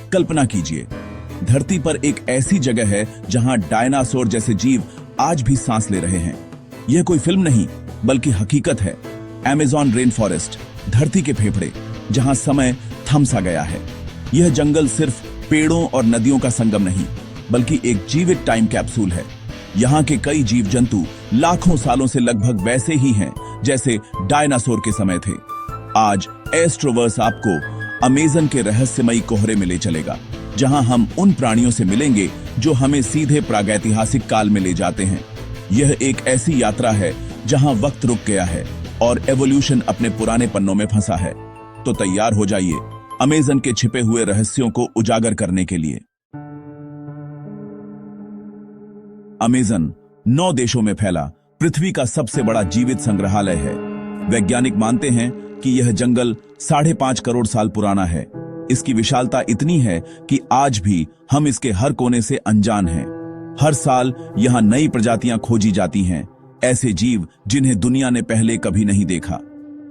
कल्पना कीजिए, धरती पर एक ऐसी जगह है जहां डायनासोर जैसे जीव आज भी सांस ले रहे हैं। यह कोई फिल्म नहीं बल्कि हकीकत है। अमेज़न रेन फॉरेस्ट, धरती के फेफड़े, जहां समय थम सा गया है। यह जंगल सिर्फ पेड़ों और नदियों का संगम नहीं बल्कि एक जीवित टाइम कैप्सूल है। यहाँ के कई जीव जंतु लाखों सालों से लगभग वैसे ही हैं जैसे डायनासोर के समय थे। आज एस्ट्रोवर्स आपको अमेज़न के रहस्यमयी कोहरे में ले चलेगा, जहां हम उन प्राणियों से मिलेंगे जो हमें सीधे प्रागैतिहासिक काल में ले जाते हैं। यह एक ऐसी यात्रा है जहां वक्त रुक गया है और एवोल्यूशन अपने पुराने पन्नों में फंसा है। तो तैयार हो जाइए अमेज़न के छिपे हुए रहस्यों को उजागर करने के लिए। अमेज़न 9 देशों में फैला पृथ्वी का सबसे बड़ा जीवित संग्रहालय है। वैज्ञानिक मानते हैं कि यह जंगल 5.5 करोड़ साल पुराना है। इसकी विशालता इतनी है कि आज भी हम इसके हर कोने से अनजान हैं। हर साल यहाँ नई प्रजातियां खोजी जाती हैं, ऐसे जीव जिन्हें दुनिया ने पहले कभी नहीं देखा।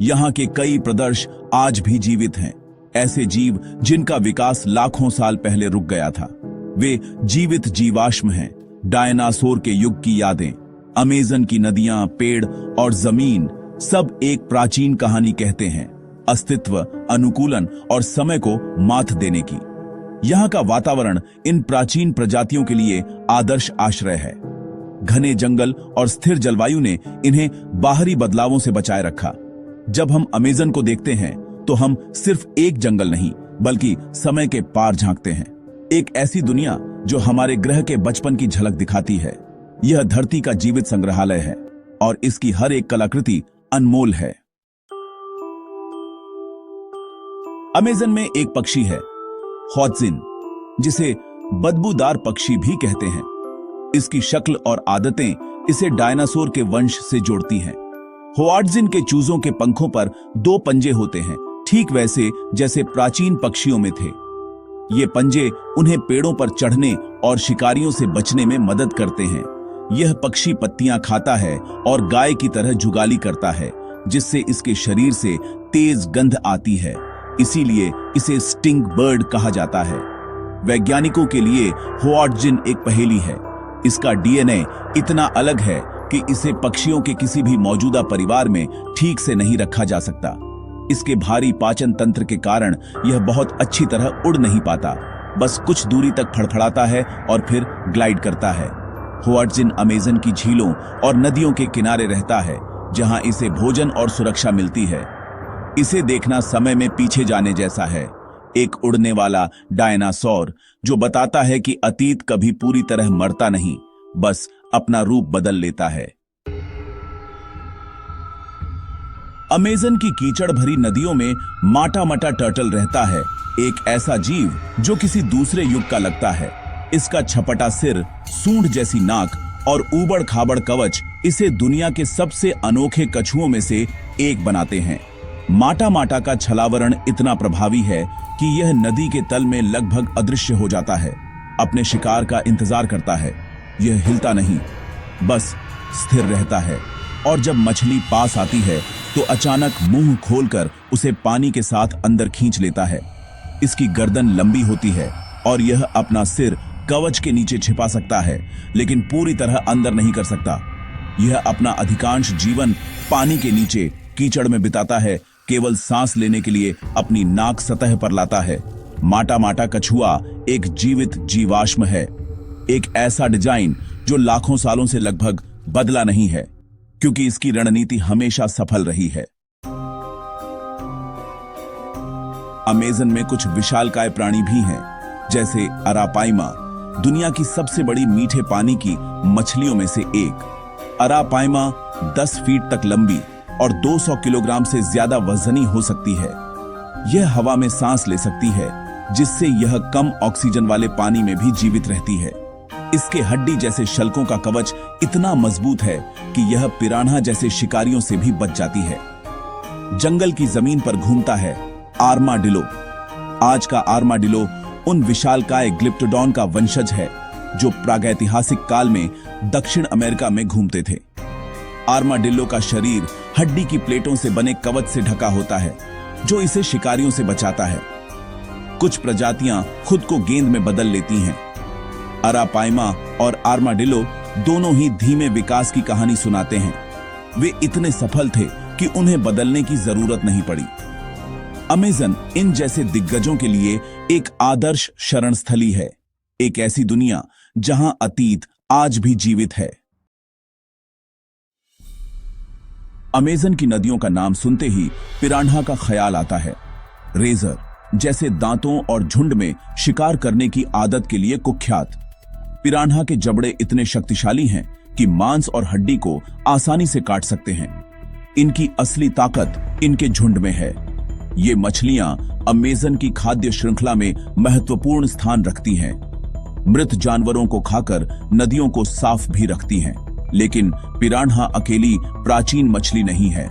यहाँ के कई प्रदर्श आज भी जीवित हैं, ऐसे जीव जिनका विकास लाखों साल पहले रुक गया था। वे जीवित जीवाश्म हैं, डायनासोर के युग की यादें। अमेज़न की नदियां, पेड़ और जमीन सब एक प्राचीन कहानी कहते हैं, अस्तित्व, अनुकूलन और समय को मात देने की। यहाँ का वातावरण इन प्राचीन प्रजातियों के लिए आदर्श आश्रय है। घने जंगल और स्थिर जलवायु ने इन्हें बाहरी बदलावों से बचाए रखा। जब हम अमेज़न को देखते हैं तो हम सिर्फ एक जंगल नहीं बल्कि समय के पार झांकते हैं, एक ऐसी दुनिया जो हमारे ग्रह के बचपन की झलक दिखाती है। यह धरती का जीवित संग्रहालय है और इसकी हर एक कलाकृति अनमोल है। अमेज़न में एक पक्षी है, होआत्जिन, जिसे बदबूदार पक्षी भी कहते हैं। इसकी शक्ल और आदतें इसे डायनासोर के वंश से जोड़ती हैं। होआत्जिन के चूजों के पंखों पर 2 पंजे होते हैं, ठीक वैसे जैसे प्राचीन पक्षियों में थे। ये पंजे उन्हें पेड़ों पर चढ़ने और शिकारियों से बचने में मदद करते हैं। यह पक्षी पत्तियां खाता है और गाय की तरह जुगाली करता है, जिससे इसके शरीर से तेज गंध आती है। इसीलिए इसे स्टिंग बर्ड कहा जाता है। वैज्ञानिकों के लिए होआत्जिन एक पहेली है। इसका डीएनए इतना अलग है कि इसे पक्षियों के किसी भी मौजूदा परिवार में ठीक से नहीं रखा जा सकता। इसके भारी पाचन तंत्र के कारण यह बहुत अच्छी तरह उड़ नहीं पाता, बस कुछ दूरी तक फड़फड़ाता है और फिर ग्लाइड करता है। होआत्जिन अमेज़न की झीलों और नदियों के किनारे रहता है, जहां इसे भोजन और सुरक्षा मिलती है। इसे देखना समय में पीछे जाने जैसा है, एक उड़ने वाला डायनासोर जो बताता है कि अतीत कभी पूरी तरह मरता नहीं, बस अपना रूप बदल लेता है। अमेज़न की कीचड़ भरी नदियों में माटा माटा टर्टल रहता है, एक ऐसा जीव जो किसी दूसरे युग का लगता है। इसका छपटा सिर, सूंड जैसी नाक और ऊबड़ खाबड़ कवच इसे दुनिया के सबसे अनोखे कछुओं में से एक बनाते हैं। माटा माटा का छलावरण इतना प्रभावी है कि यह नदी के तल में लगभग अदृश्य हो जाता है, अपने शिकार का इंतजार करता है। यह हिलता नहीं, बस स्थिर रहता है, और जब मछली पास आती है तो अचानक मुंह खोलकर उसे पानी के साथ अंदर खींच लेता है। इसकी गर्दन लंबी होती है और यह अपना सिर कवच के नीचे छिपा सकता है, लेकिन पूरी तरह अंदर नहीं कर सकता। यह अपना अधिकांश जीवन पानी के नीचे कीचड़ में बिताता है, केवल सांस लेने के लिए अपनी नाक सतह पर लाता है। माटा माटा कछुआ एक जीवित जीवाश्म है, एक ऐसा डिजाइन जो लाखों सालों से लगभग बदला नहीं है, क्योंकि इसकी रणनीति हमेशा सफल रही है। अमेज़न में कुछ विशालकाय प्राणी भी हैं, जैसे अरापाइमा, दुनिया की सबसे बड़ी मीठे पानी की मछलियों में से एक। अरापाइमा 10 फीट तक लंबी और 200 किलोग्राम से ज्यादा वजनी हो सकती है। यह हवा में सांस ले सकती है, जिससे यह कम ऑक्सीजन वाले पानी में भी जीवित रहती है। इसके हड्डी जैसे शल्कों का कवच इतना मजबूत है कि यह पिरान्हा जैसे शिकारियों से भी बच जाती है। जंगल की जमीन पर घूमता है आर्माडिलो। आज का आर्माडिलो उन विशालकाय ग्लिप्टोडॉन का वंशज है जो प्रागैतिहासिक काल में दक्षिण अमेरिका में घूमते थे। आर्माडिलो का शरीर हड्डी की प्लेटों से बने कवच से ढका होता है, जो इसे शिकारियों से बचाता है। कुछ प्रजातियां खुद को गेंद में बदल लेती हैं। अरापाइमा और आर्माडिलो दोनों ही धीमे विकास की कहानी सुनाते हैं। वे इतने सफल थे कि उन्हें बदलने की जरूरत नहीं पड़ी। अमेज़न इन जैसे दिग्गजों के लिए एक आदर्श शरण स्थली है, एक ऐसी दुनिया जहां अतीत आज भी जीवित है। अमेज़न की नदियों का नाम सुनते ही पिरान्हा का ख्याल आता है। रेजर जैसे दांतों और झुंड में शिकार करने की आदत के लिए कुख्यात। पिरान्हा के जबड़े इतने शक्तिशाली हैं कि मांस और हड्डी को आसानी से काट सकते हैं। इनकी असली ताकत इनके झुंड में है। ये मछलियां अमेज़न की खाद्य श्रृंखला में महत्वपूर्ण स्थान रखती हैं। मृत जानवरों को खाकर नदियों को साफ भी रखती हैं। लेकिन पिरान्हा अकेली प्राचीन मछली नहीं है।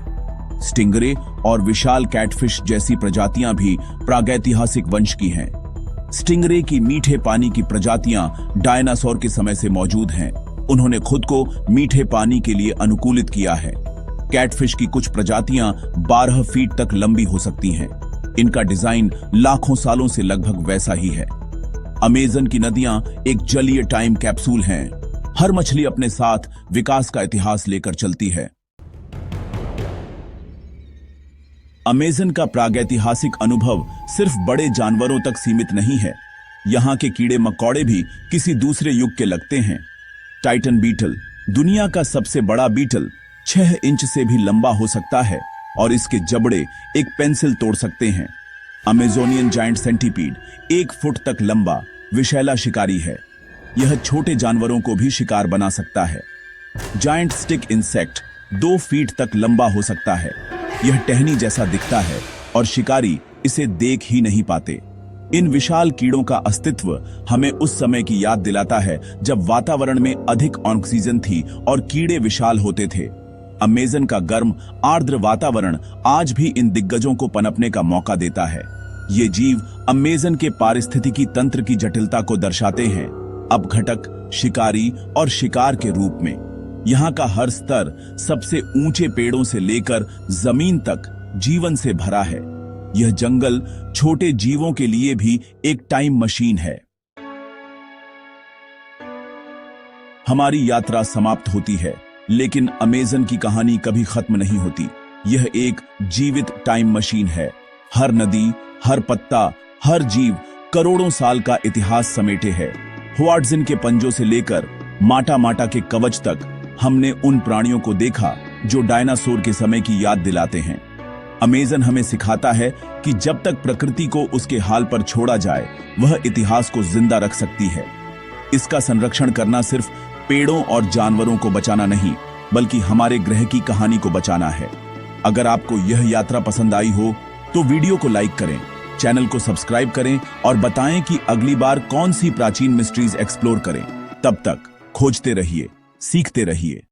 स्टिंगरे और विशाल कैटफिश जैसी प्रजातियां भी प्रागैतिहासिक वंश की हैं। स्टिंगरे की मीठे पानी की प्रजातियां डायनासोर के समय से मौजूद हैं। उन्होंने खुद को मीठे पानी के लिए अनुकूलित किया है। कैटफिश की कुछ प्रजातियां 12 फीट तक लंबी हो सकती हैं। इनका डिजाइन लाखों सालों से लगभग वैसा ही है। अमेज़न की नदियां एक जलीय टाइम कैप्सूल हैं। हर मछली अपने साथ विकास का इतिहास लेकर चलती है। अमेज़न का प्रागैतिहासिक अनुभव सिर्फ बड़े जानवरों तक सीमित नहीं है। यहां के कीड़े मकोड़े भी किसी दूसरे युग के लगते हैं। टाइटन बीटल, दुनिया का सबसे बड़ा बीटल, 6 इंच से भी लंबा हो सकता है और इसके जबड़े एक पेंसिल तोड़ सकते हैं। अमेज़ोनियन जायंट सेंटीपीड 1 फुट तक लंबा विषैला शिकारी है। यह छोटे जानवरों को भी शिकार बना सकता है। जायंट स्टिक इंसेक्ट 2 फीट तक लंबा हो सकता है। यह टहनी जैसा दिखता है और शिकारी इसे देख ही नहीं पाते। इन विशाल कीड़ों का अस्तित्व हमें उस समय की याद दिलाता है जब वातावरण में अधिक ऑक्सीजन थी और कीड़े विशाल होते थे। अमेज़न का गर्म आर्द्र वातावरण आज भी इन दिग्गजों को पनपने का मौका देता है। ये जीव अमेज़न के पारिस्थितिकी तंत्र की जटिलता को दर्शाते हैं, अपघटक, शिकारी और शिकार के रूप में। यहाँ का हर स्तर सबसे ऊंचे पेड़ों से लेकर जमीन तक जीवन से भरा है। यह जंगल छोटे जीवों के लिए भी एक टाइम मशीन है। हमारी यात्रा समाप्त होती है, लेकिन अमेज़न की कहानी कभी खत्म नहीं होती। यह एक जीवित टाइम मशीन है। हर नदी, हर पत्ता, हर जीव करोड़ों साल का इतिहास समेटे है। ह्वार्ट्ज़न के पंजों से लेकर माटा माटा के कवच तक हमने उन प्राणियों को देखा जो डायनासोर के समय की याद दिलाते हैं। अमेज़न हमें सिखाता है कि जब तक प्रकृति को उसके हाल पर छोड़ा जाए, वह इतिहास को जिंदा रख सकती है। इसका संरक्षण करना सिर्फ पेड़ों और जानवरों को बचाना नहीं, बल्कि हमारे ग्रह की कहानी को बचाना है। अगर आपको यह यात्रा पसंद आई हो तो वीडियो को लाइक करें, चैनल को सब्सक्राइब करें और बताएं कि अगली बार कौन सी प्राचीन मिस्ट्रीज एक्सप्लोर करें। तब तक खोजते रहिए, सीखते रहिए।